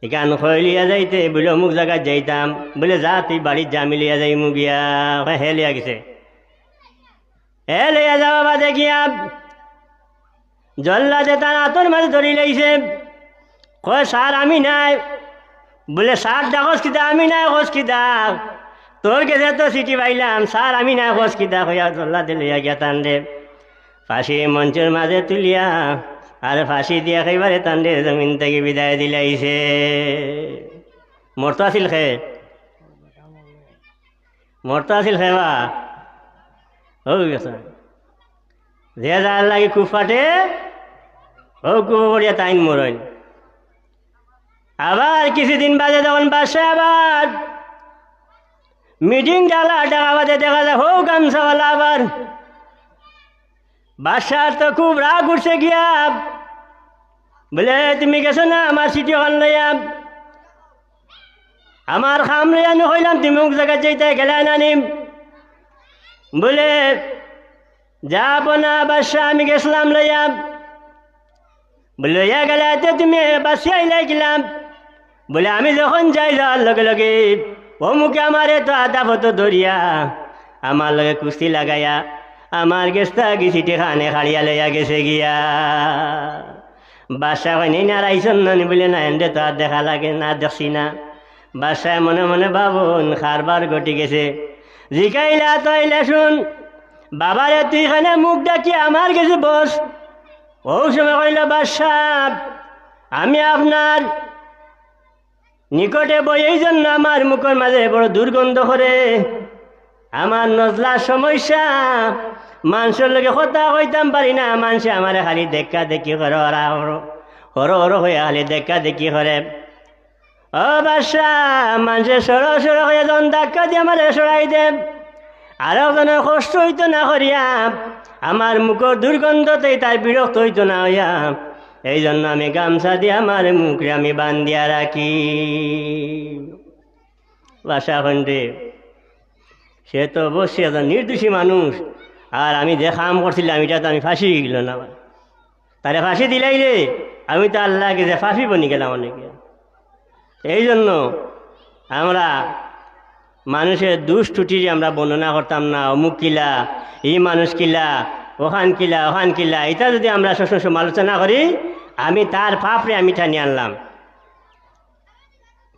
এখান খয়লিয়া যাইতে বলে অমুক জায়গায় যাইতাম, বলে যা তুই বাড়ির যা মিলিয়া যাই মু গিয়া। হে লিয়া গেছে, হে লিয়া যাওয়া বাদে গিয়া জল্লাদে তার আতর মাঝে ধরি লাইছে। কয় স্যার আমি নাই, বলে স্যার ডাকস কিতা আমি নাই খোঁজ কিতা, তোর কাছে তো চিঠি পাইলাম স্যার আমি নাই খোঁজ কিতা কইয়া জল্লাদে লইয়া গিয়া তান্ডে ফাঁসি মঞ্চের মাঝে তুলিয়া আর ফাঁসি দিয়া খাইবারে তান্ডে জমিন থেকে বিদায় দিলাইছে। মরতো আছিল খে, মরতো আছিল খেবা ও গেছে যে যার লাগে খুব ফাটে ও খুব বড়িয়া তাইন মরণ। আবার কিছুদিন বাদে যখন বাসায় আবার মিটিং ডালা ডাকা বাদে দেখা যায় হো গামছাওয়ালা আবার বাসার তো খুব রাগ উঠছে গিয়া, বলে তুমি গেছো না আমার চিঠি হল লইয়া, আমার খাম লইয়া নহইলাম তুমি এক জায়গায় যাইতে গেলে নানিম, বলে যাব না বাসা আমি গেছিলাম লইয়া, বলে লইয়া গেলে তুমি বাসিয়াই লাগলাম, বলে আমি যখন যাই যাওয়ার লগে লগে অমুকে আমারে তো আদা ফটো ধরিয়া আমার লগে কুস্তি লাগাইয়া আমার গেস্তা গিছিটি খানে খাড়িয়া লইয়া গেছে গিয়া। বাসা হয়নি না রাইছন নানি বলে না এন্ডে তো আর দেখা লাগে না দেখছি না। বাসায় মনে মনে ভাবুন খারবার ঘটি গেছে। জিকাইলা তইলে শুন বাবারে তুই খানে মুখ ডাকি আমার গেছে বস। ও সময় কইল বাদশা আমি আপনার নিকটে বই এই জন্য আমার মুখের মাঝে বড় দুর্গন্ধ করে, আমার নজলার সমস্যা, মানুষের লোকে কথা কইতাম পারি না, মানুষে আমার খালি দেখা দেখি করে ওরা হর হর হয়ে খালি দেখা দেখি করে। ও বাদশা মানুষের সরো সরো হয়ে যখন ধাক্কা দিয়ে আমার সরাই দে, আরো কোনো কষ্ট হইতো না করিয়া, আমার মুখের দুর্গন্ধতেই তার বিরক্ত হইতো না হইয়া, এই জন্য আমি গামছা দিয়ে আমার মুখে আমি বান্ধিয়া রাখি। বাসা খন্ডে সে তো অবশ্যই একজন নির্দোষী মানুষ, আর আমি যে কাম করছিলাম এটা তো আমি ফাঁসি গেল না, তারে ফাঁসি দিলাই রে, আমি তো আল্লাহকে যে ফাঁসি বনি গেলাম অনেকে। এই জন্য আমরা মানুষের দুষ ত্রুটি আমরা বর্ণনা করতাম না, অমুক কিলা এই মানুষ কিলা ওখান কিলা এটা যদি আমরা সবসময় সমালোচনা করি আমি তার পাপরে আমি টানি আনলাম।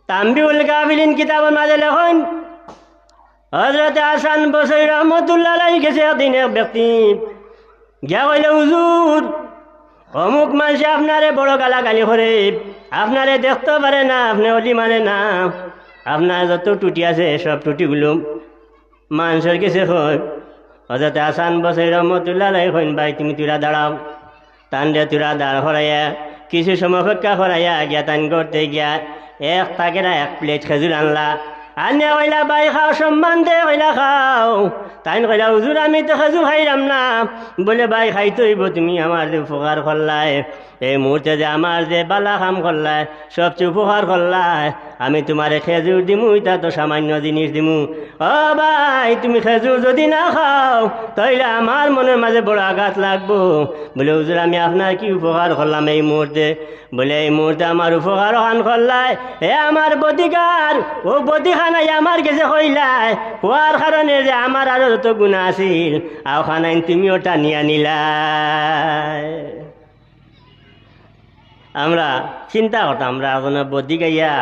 তাম্বিউল কাবিলিন কিতাবের মাঝে লেখন হযরত হাসান বসরি রহমতুল্লাহ আলাইহি গেছে একদিন এক ব্যক্তি গিয়া কইলে হুজুর অমুক মানুষে আপনারে বড় গালাগালি করে, আপনারে দেখতে পারে না, আপনি অলি মানে না, আপনার যত টুটি আছে সব টুটিগুলো মানুষের কাছে হয়। হযরত হাসান বসরি রহমতুল্লাহ আলাইহি কইন ভাই তুমি তুরা দাঁড়াও। তানরে তুরা দাঁড় করাইয়া কিছু সময় অপেক্ষা করাইয়া গিয়া তান করতে গিয়া এক তাকেরা এক প্লেট খেজুর আনলা। আনে কইলা ভাই খাও, সম্মান দে কইলা খাও। তাই কইলা হুজুর আমি তো খেজুর খাইলাম না। বলে ভাই খাইতে হইব, তুমি আমার যে উপকার করলাই, এই মুহূর্তে যে আমার যে বালা কাম করলাই, সবচেয়ে উপকার করলাই, আমি তোমারে খেজুর দিমু, এটা তো সামান্য জিনিস দিমু। ও ভাই তুমি খেজুর যদি না খাও তাইলে আমার মনের মাঝে বড় আঘাত লাগবো। বলে হুজুর আমি আপনার কি উপকার করলাম এই মুহূর্তে? বলে এই মুহূর্তে আমার উপকার হান করলাই, এ আমার বদিকার ও বদিখানাই আমার কাছে কইলাই হওয়ার কারণে যে আমার আরো যত গুণা আছিল আর খানাইন তুমি ওটা নিয়ে নিলাই। আমরা চিন্তা করতাম আমরা এখন বদি গাইয়া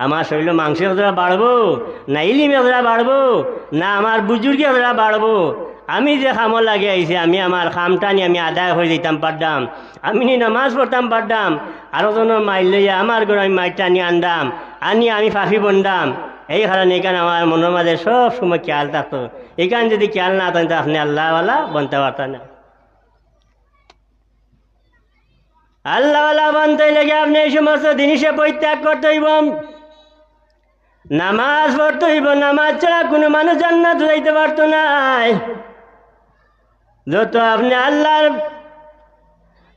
আমার শরীরে মাংস কতটা বাড়বো, না ইলিম কতটা বাড়বো, না আমার বুজুর্গি কতটা বাড়বো। আমি যে খামো লাগে আইসি আমি আমার খামটা নিয়ে আমি আদায় হয়ে যেতাম পারতাম, আমি নি নামাজ পড়তাম পারতাম, আরো জন মাইল লইয়া আমার ঘরে আমি মাইটা নিয়ে আনতাম, আনি আমি ফাঁসি বনতাম। এই কারণে এখানে আমার মনের মাঝে সব সময় খেয়াল থাকতো। এখানে যদি খেয়াল না থাকতো আপনি আল্লাহওয়ালা বনতে পারতেন না। আল্লাহওয়ালা বনতে লেগে আপনি এই সমস্ত জিনিসে পরিত্যাগ করতে হইব, নামাজ পড়তে হইব। নামাজ ছাড়া কোনো মানুষ জান্নাত যাইতে পারতো না। যত আপনি আল্লাহর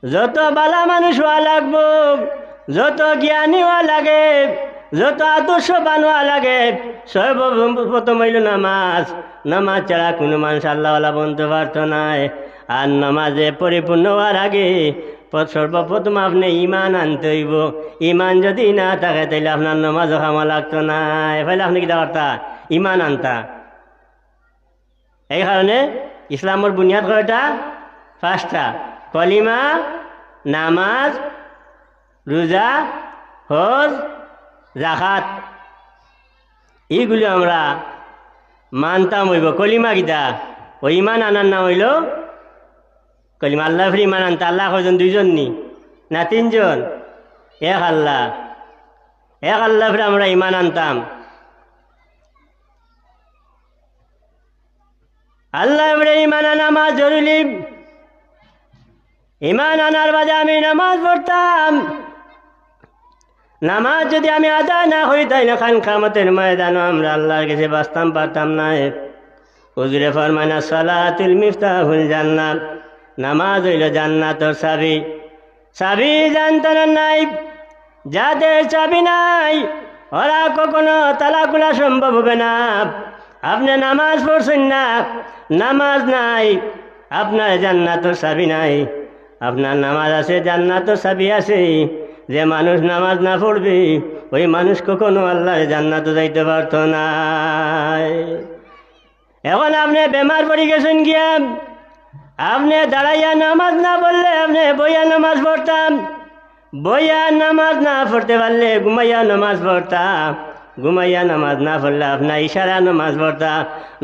যত বালা মানুষ হওয়া লাগবো, যত জ্ঞানী হওয়া লাগে, যত আদর্শবান হওয়া লাগে, সর্বপ্রথম হইল নামাজ। নামাজ ছাড়া কোনো মানুষ আল্লাহওয়ালা বনতে পারতো না। আর নামাজে পরিপূর্ণ হওয়ার আগে সর্বপ্রথম আপনি ইমান আনতে হইব। ইমান যদি না থাকে তাহলে আপনার নামাজও খামা লাগতো না। এফাইলে আপনি কিতা করতা? ইমান আনতা। এই কারণে ইসলামের বুনিয়াদ কয়টা? 5টা: কলিমা, নামাজ, রোজা, হজ, জাকাত। এইগুলি আমরা মানতাম হইব। কলিমা কিতা? ওই ইমান আনার নাম হইল কলিমা। আল্লাহ ফির ইমান আনতা। আল্লাহ কয়জন? 2জন নি না 3জন? এক আল্লাহ। এক আল্লাহ ফির আমরা ইমান আনতাম। আল্লাহ ফিরে ইমান আনা আমার জরুরি। ইমান আনার বাদে আমি নামাজ পড়তাম। নামাজ যদি আমি আদায় না হই তাইলে খান কিয়ামতের ময়দানে আমরা আল্লাহর কাছে বাঁচতাম পারতাম না। হুজুরে ফরমানা সালাতুল মিফতাহুল জান্নাত। নামাজ হইল জান্নাতের চাবি। চাবি জানতেন নাই? যাদের চাবি নাই ওরা কখনো তালা খোলা সম্ভব হবে না। আপনি নামাজ পড়ছেন না, নামাজ নাই, আপনার জান্নাতের চাবি নাই। আপনার নামাজ আছে, জান্নাতের চাবি আছে। যে মানুষ নামাজ না পড়বে ওই মানুষ কখনো আল্লাহর জান্নাতে যাইতে পারতো না। এখন আপনি বেমার পড়ে গেছেন গিয়া, আপনি দাঁড়াইয়া নামাজ না পড়লে আপনি বইয়া নামাজ পড়তাম। বইয়া নামাজ না পড়তে পারলে ঘুমাইয়া নামাজ পড়তাম। ঘুমাইয়া নামাজ না পড়লে আপনার ইশারা নামাজ পড়তা।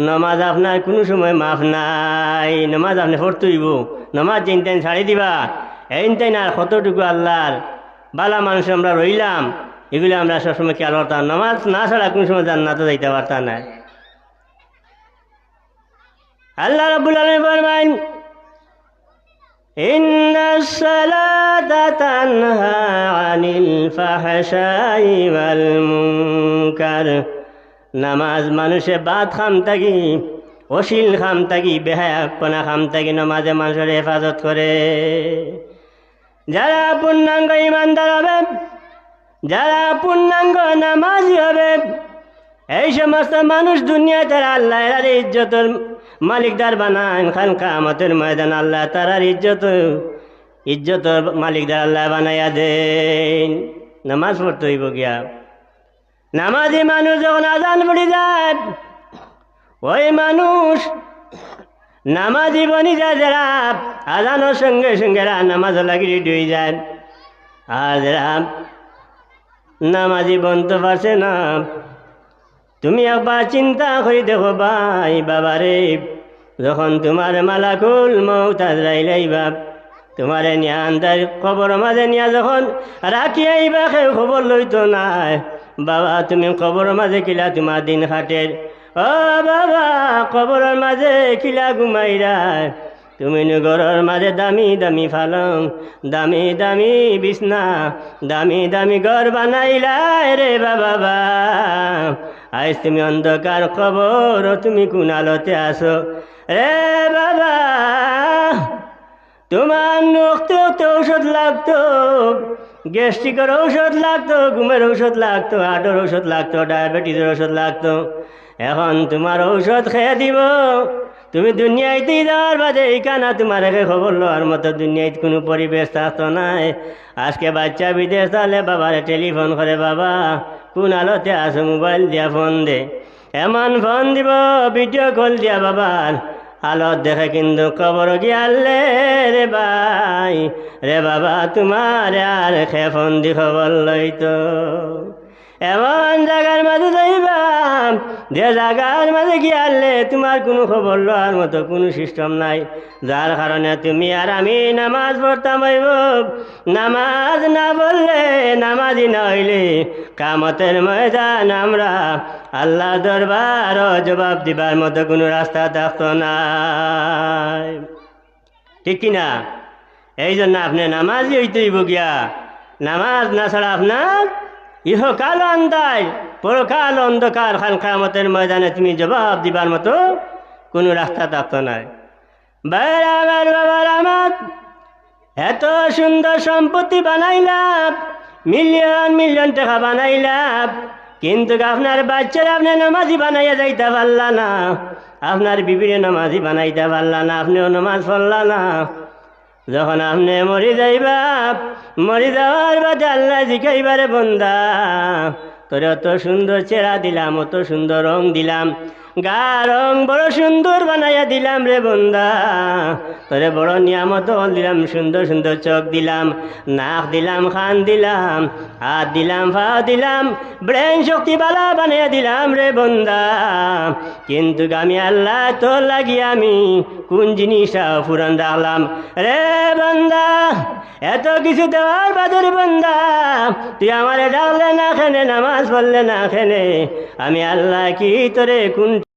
নামাজ আপনার কোনো সময় মাফ নাই। নামাজ আপনি পড়তেইব। নামাজ চিনতেন ছাড়ি দিবা এইটাই না। কতটুকু আল্লাহর বালা মানুষ আমরা রইলাম, এগুলো আমরা সবসময় খেয়াল করতাম। নামাজ না ছাড়া কোনো সময় জান্নাতে যাইতে পারতাম না। আল্লাহ রাব্বুল আলামিন ফরমান ইন্নাস সালাতা তানহা আনিল ফাহশাই ওয়াল মুনকার। নামাজ মানুষে বাদ খাম থাকি, অশ্লীল খাম থাকি, বেহায়াপনা খাম থাকি নামাজে মানুষের হেফাজত করে। যারা পূর্ণাঙ্গ ইমানদার হবে, যারা পূর্ণাঙ্গ নামাজি হবে, এই সমস্ত মানুষ দুনিয়ায় তারা আল্লাহ ইজ্জতের মালিকদার বানান। খান কিয়ামতের ময়দান আল্লাহ তারার ইজ্জতের মালিকদার আল্লাহ বানাইয়া দেন। নামাজ পড়তে হইব গিয়া। নামাজি মানুষ যখন আজান পড়ে যায়, ওই মানুষ নামাজি বনি যায়। যারা আজানোর সঙ্গে সঙ্গে নামাজ লাগি রেডি হয়ে যায়। আর যারা নামাজি বনতে পারছে না, তুমি একবার চিন্তা করে দেখো ভাই বাবারে, যখন তোমার মালাকুল মউত আজরাইল আইবা, তোমারে নিয়া আন্দার খবর মাঝে নিয়া যখন রাখি আইবা, কেউ খবর লইতো নাই। বাবা তুমি খবর মাঝে কিলা তোমার দিন খাটের, ও বাবা খবরের মাঝে কিলা ঘুমাইরা, তুমি ঘরের মাঝে দামি দামি ফালং, দামি দামি বিছনা, দামি দামি ঘর বানাইলাই রে বাবা। আজ তুমি অন্ধকার খবর, তুমি কোন আলোতে আসো রে বাবা। তোমার রক্ত ঔষধ লাগতো, গ্যাস্ট্রিকের ঔষধ লাগতো, ঘুমের ঔষধ লাগতো, হার্টের ঔষধ লাগতো, ডায়াবেটিসের ঔষধ লাগতো। এখন তোমার ঔষধ খেয়ে দিব, তুমি দুনিয়াইতেই যাওয়ার বাদে এইখানা তোমার একে খবর লওয়ার মতো দুনিয়ায় কোনো পরিবেশ থাকতো নাই। আজকে বাচ্চা বিদেশ তাহলে বাবারে টেলিফোন করে, বাবা কোন আলোতে আসো, মোবাইল দিয়া ফোন দে, এমন ফোন দিব ভিডিও কল দিয়া বাবার আলোত দেখে, কিন্তু খবর গিয়ালে রে ভাই রে বাবা তোমার আর খে ফোন দি খবর লইতো। এমন জায়গার মাঝে যাইবা যে জায়গার মাঝে গিয়ালে তোমার কোনো খবর লওয়ার মতো কোনো সিস্টেম নাই, যার কারণে তুমি আর আমি নামাজ পড়তাম হইব। নামাজ না বললে, নামাজি না হইলে কামতের ময়দান আমরা আল্লাহ দরবার জবাব দিবার মতো কোনো রাস্তা থাকতো না, ঠিক কিনা? এই জন্য আপনি নামাজি হইতেই গিয়া, নামাজ না ছাড়া আপনার ইহকাল অন্ধার, পরকাল অন্ধকার, খান কিয়ামতের ময়দানে তুমি জবাব দিবার মতো কোনো রাস্তা থাকতো না। বাইরে আমার বাবার আমার এত সুন্দর সম্পত্তি বানাইলাম, মিলিয়ন মিলিয়ন টাকা বানাইলাম, কিন্তু আপনার বাচ্চারা আপনি নামাজি বানাইয়া যাইতে পারলা না, আপনার বিবিরে নামাজি বানাইতে পারলা না, আপনিও নামাজ পড়লা না। যখন আপনি মরি যাইবা, মরি যাওয়ার বাদে আল্লাহ জিকাইবারে বন্দা, তোরে অত সুন্দর চেহারা দিলাম, অত সুন্দর রং দিলাম, গা রং বড় সুন্দর বানাইয়া দিলাম রে বন্দা, তোরে বড় নিয়ামত দিলাম, সুন্দর সুন্দর চোখ দিলাম, নাক দিলাম, খান দিলাম, হাত দিলাম, পা দিলাম, ব্রেন শক্তি বালা বানাইয়া দিলাম রে বন্দা, কিন্তু আমি আল্লাহ তোর লাগি আমি কোন জিনিসটা ফুরান রাখলাম রে বন্দা। এত কিছু দেওয়ার বাদের বন্দা, তুই আমারে ডাকলে না খেনে, নামাজ পড়লে না খেনে, আমি আল্লাহ কি তোরে কোন